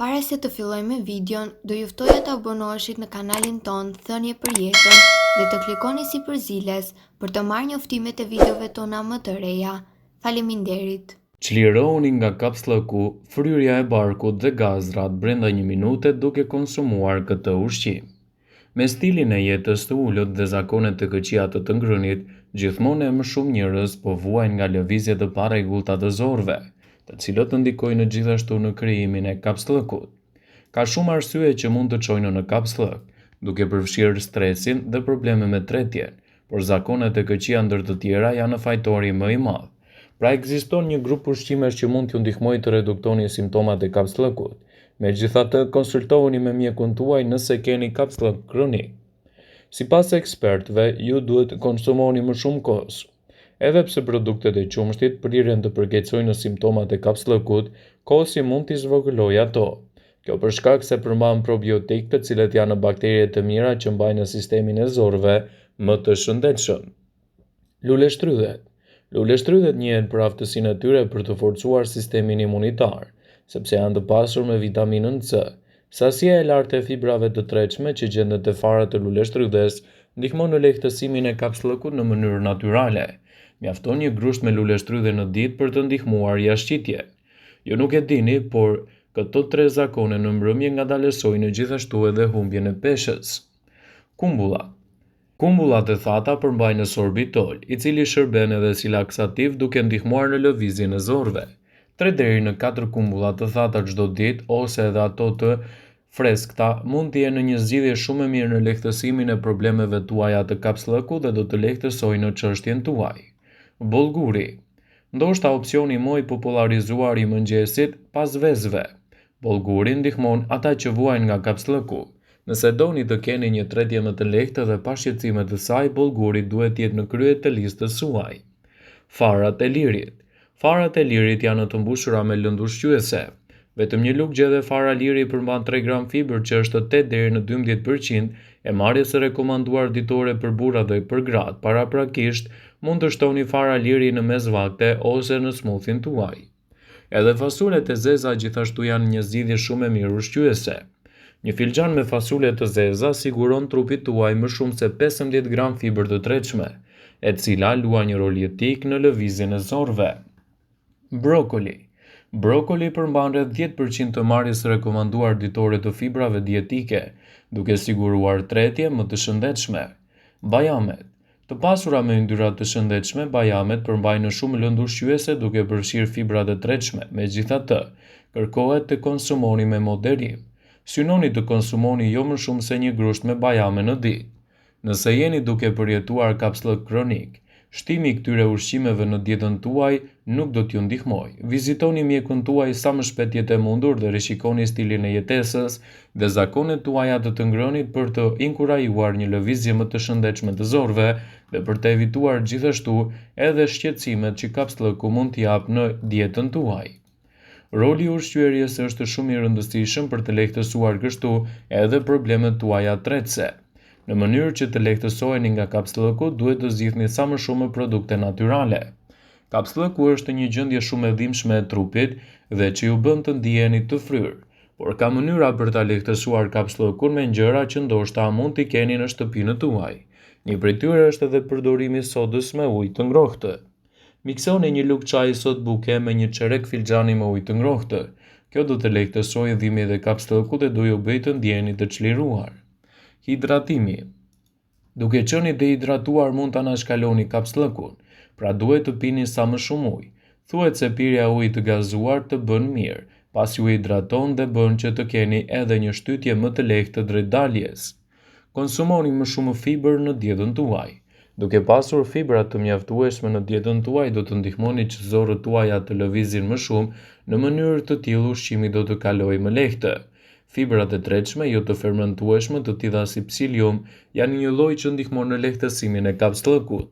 Para se të filloj me videon, do ju ftoja të abonoheshit në kanalin ton Thënie për Jetën dhe të klikoni si përziles për të marrë njoftimet e videove tona më të reja. Faleminderit. Çlirohuni nga kapslëku, fryrja e barkut dhe gazrat brenda 1 minute duke konsumuar këtë ushqim. Me stilin e jetës të ulët dhe zakonet të këqija të ngrënit, gjithmonë e më shumë njerëz po vuajnë nga lëvizjet e parregullta të zorëve, të cilët ndikojnë gjithashtu në krijimin e kapslëkut. Ka shumë arsye që mund të çojnë në kapslëk, duke përfshirë stresin dhe probleme me tretjen, por zakonet e këqija ndër të tjera janë fajtori më i madh. Pra ekziston një grup ushqimesh që mund t'ju ndihmojë të reduktoni simptomat e kapslëkut. Megjithatë, konsultohuni me mjekun tuaj nëse keni kapslëk kronik. Sipas ekspertëve, ju duhet të konsumoni më shumë kos. Edhe pse produktet e qumshtit prirën të përkeqësojnë simptomat e kapslëkut, kosi mund t'i zvogëlojë ato. Kjo për shkak se përmban probiotik, të cilët janë bakterie të mira që mbajnë sistemin e zorëve më të shëndetshëm. Luleshtrydhet. Luleshtrydhet njihen për aftësinë e tyre për të forcuar sistemin imunitar, sepse janë të pasur me vitaminën C. Sasia e lartë e fibrave të tretshme që gjendet te farat e luleshtrydhes ndihmon në lehtësimin e kapslëkut në mënyrë natyrale. Mjafton një grusht me luleshtrydhe në ditë për të ndihmuar jashtëqitje. Ju nuk e dini, por këto 3 zakone në mbrëmje ngadalësojnë gjithashtu edhe humbjen e peshës. Kumbulla. Kumbullat e thata përmbajnë sorbitol, i cili shërben edhe si laksativ duke ndihmuar në lëvizjen e zorëve. 3 deri në 4 kumbulla të thata çdo ditë ose edhe ato të freskëta mund të jenë një zgjidhje shumë e mirë në lehtësimin e problemeve tuaja të kapslëkut dhe do të lehtësojnë në çështjen tuaj. Bollguri. Ndoshta opsioni më i popularizuar i mëngjesit pas vezëve. Bollguri ndihmon ata që vuajnë nga kapslëku. Nëse doni të keni një tretje më të lehtë dhe pa shqetësime të saj, bollguri duhet jetë në krye të listës suaj. Farat e lirit. Farat e lirit janë të mbushura me lëndë ushqyese. Vetëm një lugë gjedhe fara liri përmban 3 gram fibër që është 8 deri në 12% e marrjes së rekomanduar ditore për burrat dhe për gratë. Paraprakisht, mund të shtoni fara liri në mesvakte ose në smoothien tuaj. Edhe fasulet e zeza gjithashtu janë një zgjidhje shumë e mirë ushqyese. Një filxhan me fasule të zeza siguron trupit tuaj më shumë se 15 gram fibër të tretshme, e cila luan një rol jetik në lëvizjen e zorëve. Brokoli. Brokoli përmban rreth 10% të marrjes së rekomanduar ditore të fibrave dietike, duke siguruar tretje më të shëndetshme. Bajamet. Të pasura me yndyrra të shëndetshme, bajamet përmbajnë shumë lëndë ushqyese duke përfshirë fibrat e tretshme. Megjithatë, kërkohet të konsumoni me moderim. Synoni të konsumoni jo më shumë se një grusht me bajame në ditë. Nëse jeni duke përjetuar kapslëk kronik, shtimi i këtyre ushqimeve në dietën tuaj nuk do t'ju ndihmojë. Vizitoni mjekun tuaj sa më shpejt jetë e mundur dhe rishikoni stilin e jetesës dhe zakonet tuaja të ngrënit për të inkurajuar një lëvizje më të shëndetshme të zorëve dhe për të evituar gjithashtu edhe shqetësimet që kapslëku mund t'i japë në dietën tuaj. Roli i ushqyerjes është shumë i rëndësishëm për të lehtësuar kështu edhe problemet tuaja tretëse. Në mënyrë që të lehtësoheni nga kapslëku, duhet të zgjidhni sa më shumë produkte natyrale. Kapslëku është një gjendje shumë e dhimbshme e trupit dhe që ju bën të ndiheni të fryrë, por ka mënyra për ta lehtësuar kapslëkun me gjëra që ndoshta mund t'i keni në shtëpinë tuaj. Një prej tyre është edhe përdorimi i sodës me ujë të ngrohtë. Miksoni një lugë çaji sot buke me një çerek filxhani me ujë të ngrohtë. Kjo do të lehtësojë dhimbjet e kapslëkut dhe do ju bëjë të ndjeheni të çliruar. Hidratimi. Duke qenë dehidratuar mund ta anashkaloni kapslëkun, pra duhet të pini sa më shumë ujë. Thuhet se pirja e ujit të gazuar të bën mirë, pasi ju hidraton dhe bën që të keni edhe një shtytje më të lehtë drejt daljes. Konsumoni më shumë fibër në dietën tuaj. Duke pasur fibra të mjaftueshme në dietën tuaj, do të ndihmoni që zorët tuaja të lëvizin më shumë, në mënyrë të tillë ushqimi do të kalojë më lehtë. Fibrat e tretshme jo të fermentueshme, të tilla si psilium, janë një lloj që ndihmon në lehtësimin e kapslëkut.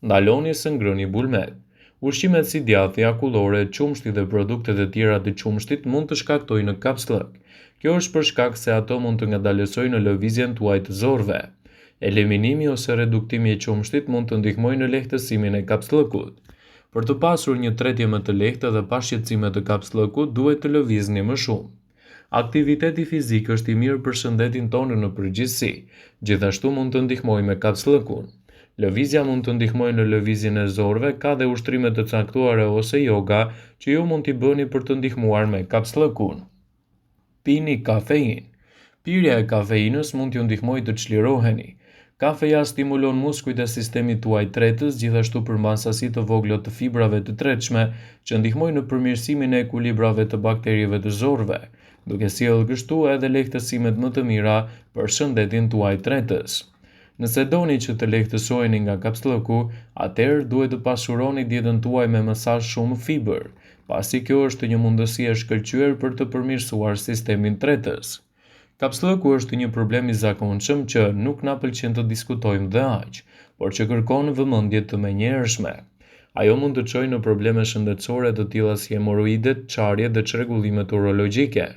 Ndaloni së ngrëni bulmet. Ushqimet si djathi, akullore, qumshti dhe produktet e tjera të qumshtit mund të shkaktojnë kapslëk. Kjo është për shkak se ato mund të ngadalësojnë në lëvizjen tuaj të zorëve. Eliminimi ose reduktimi i qumshtit mund të ndihmojë në lehtësimin e kapslëkut. Për të pasur një tretje më të lehtë dhe pa shqetësime të kapslëkut, duhet të lëvizni më shumë. Aktiviteti fizik është i mirë për shëndetin tonë në përgjithësi, gjithashtu mund të ndihmojë me kapslëkun. Lëvizja mund të ndihmojë në lëvizjen e zorëve, ka dhe ushtrime të caktuara ose yoga që ju mund t'i bëni për të ndihmuar me kapslëkun. Pini kafeinë. Pirja e kafeinës mund t'ju ndihmojë të çliroheni. Kafeja stimulon muskujt e sistemit tuaj tretës, gjithashtu përmban sasi të vogla të fibrave të tretshme që ndihmojnë në përmirësimin e ekuilibrave të bakterieve të zorëve, duke sjellë kështu edhe lehtësimet më të mira për shëndetin tuaj tretës. Nëse doni që të lehtësoheni nga kapslëku, atëherë duhet të pasuroni dietën tuaj me mesazh shumë fibër, pasi kjo është një mundësi e shkëlqyer për të përmirësuar sistemin tretës. Kapslëku është një problem i zakonshëm që nuk na pëlqen të diskutojmë dhe aq, por që kërkon vëmendje të menjëhershme. Ajo mund të çojë në probleme shëndetësore të tilla si hemoroidet, çarje dhe çrregullimet urologjike.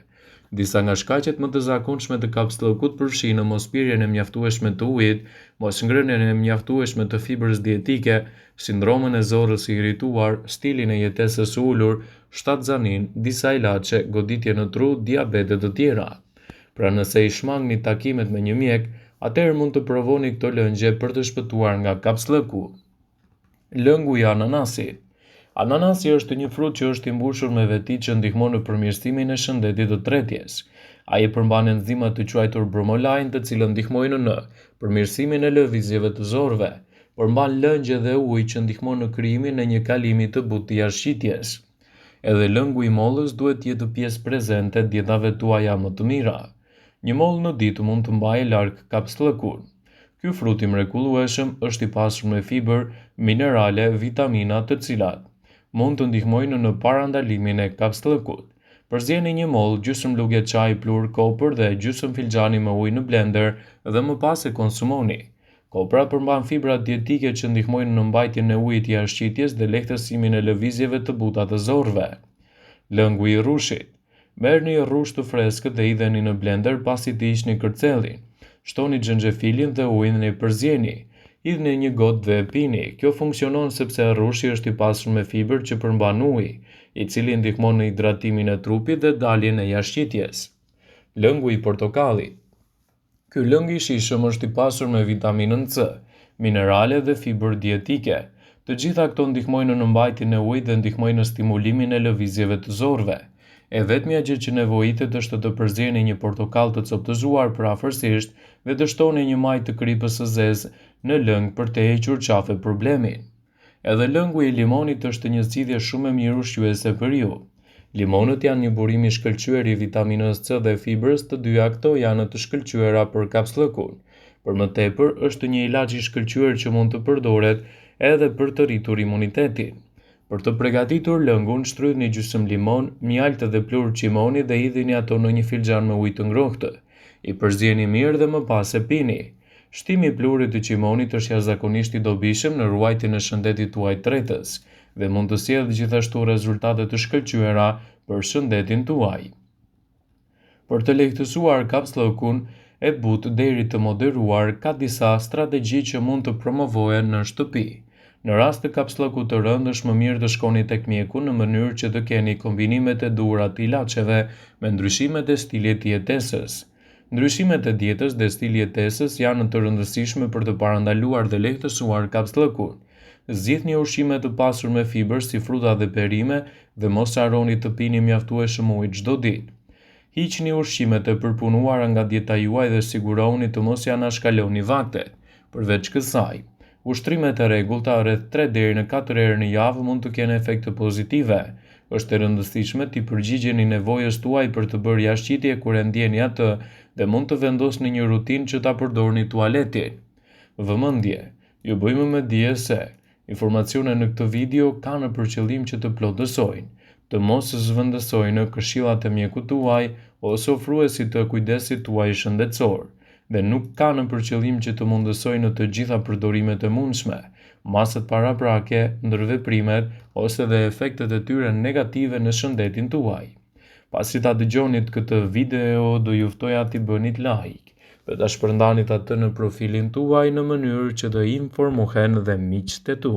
Disa nga shkaqet më të zakonshme të kapslëkut përfshin mospirjen e mjaftueshme të ujit, mosngrënien e mjaftueshme të fibrës dietike, sindromën e zorrës së irrituar, stilin e jetesës së ulur, shtatzanin, disa ilaçe, goditje në tru, diabet e të tjera. Pra nëse i shmangni takimet me një mjek, atëherë mund të provoni këto lëngje për të shpëtuar nga kapslëku. Lëngu i ananasit. Ananasi është një frut që është i mbushur me veti që ndihmon në përmirësimin e shëndetit të tretjes. Ai përmban enzima të quajtur bromelain, të cilët ndihmojnë në përmirësimin e lëvizjeve të zorëve. Përmban lëngje dhe ujë që ndihmon në krijimin e një kalimi të butë të jashtëshitjes. Edhe lëngu i mollës duhet të jetë pjesë prezente dietave tuaja më të mira. Një mollë në ditë mund të mbajë larg kapslëkun. Ky frut i mrekullueshëm është i pasur me fibër, minerale, vitamina, të cilat mund të ndihmojnë në parandalimin e kapslëkut. Përzieni një mollë, gjysmë lugje çaji plur kopër dhe gjysmë filxhani me ujë në blender dhe më pas e konsumoni. Kopra përmban fibra dietike që ndihmojnë në mbajtjen e ujit të jashtëshitjes dhe lehtësimin e lëvizjeve të buta të zorëve. Lëngu i rrushit. Merrni rrush të freskët dhe hidheni në blender pasi të hiqni kërcellin. Shtoni xhenxhefilin dhe ujin dhe i përzieni. Hidhni një gotë dhe e pini. Kjo funksionon sepse rrushi është i pasur me fibër që përmban ujë, i cili ndihmon në hidratimin e trupit dhe daljen e jashtëshitjes. Lëngu i portokallit. Ky lëng i shijshëm është i pasur me vitaminën C, minerale dhe fibër dietike. Të gjitha këto ndihmojnë në mbajtjen e ujit dhe ndihmojnë në stimulimin e lëvizjeve të zorëve. E vetmja gjë që nevojitet është të përzieni një portokall të coptëzuar përafërsisht dhe të shtoni një majë të kripës së zezë në lëng për të hequr qafe problemin. Edhe lëngu i limonit është një zgjidhje shumë e mirë ushqyese për ju. Limonët janë një burim i shkëlqyer i vitaminës C dhe fibrës, të dyja këto janë të shkëlqyera për kapslëkun. Për më tepër, është një ilaç i shkëlqyer që mund të përdoret edhe për të rritur imunitetin. Për të përgatitur lëngun, shtrydhni gjysmë limon, mjaltë dhe plur qimoni dhe hidhini ato në një filxhan me ujë të ngrohtë. I përzieni mirë dhe më pas e pini. Shtimi i plurit të qimonit është jashtëzakonisht i dobishëm në ruajtjen e shëndetit tuaj tretës dhe mund të sjellë gjithashtu rezultate të shkëlqyera për shëndetin tuaj. Për të lehtësuar kapslëkun e butë deri të moderuar, ka disa strategji që mund të promovohen në shtëpi. Në rast të kapslëkut të rëndë, është më mirë të shkoni tek mjeku në mënyrë që të keni kombinimet e duhura të ilaçeve me ndryshimet e stilit të jetesës. Ndryshimet e dietës dhe stili jetesës janë të rëndësishme për të parandaluar dhe lehtësuar kapslëkun. Zgjidhni ushqime të pasur me fibër si fruta dhe perime dhe mos harroni të pini mjaftueshëm ujë çdo ditë. Hiqni ushqimet e përpunuara nga dieta juaj dhe sigurohuni të mos ja anashkaloni vaktet. Përveç kësaj, ushtrimet e rregullta rreth 3 deri në 4 herë në javë mund të kenë efekte pozitive. Është e rëndësishme të përgjigjeni nevojës tuaj për të bërë jashtëqitje kur e ndjeni atë dhe mund të vendosni një rutinë që ta përdorni tualetin. Vëmendje, ju bëjmë me dije se informacionet në këtë video kanë për qëllim që të plotësojnë, të mos zhvendësojnë këshillat e mjekut tuaj ose ofruesit të kujdesit tuaj shëndetësor, dhe nuk kanë për qëllim që të mundësojnë të gjitha përdorimet e mundshme, masat paraprake, ndërveprimet ose dhe efektet e tyre negative në shëndetin tuaj. Pasi ta dëgjonit këtë video, do ju ftoja t'i bënit like dhe ta shpërndanit atë në profilin tuaj në mënyrë që të informohen dhe miqtë e tu.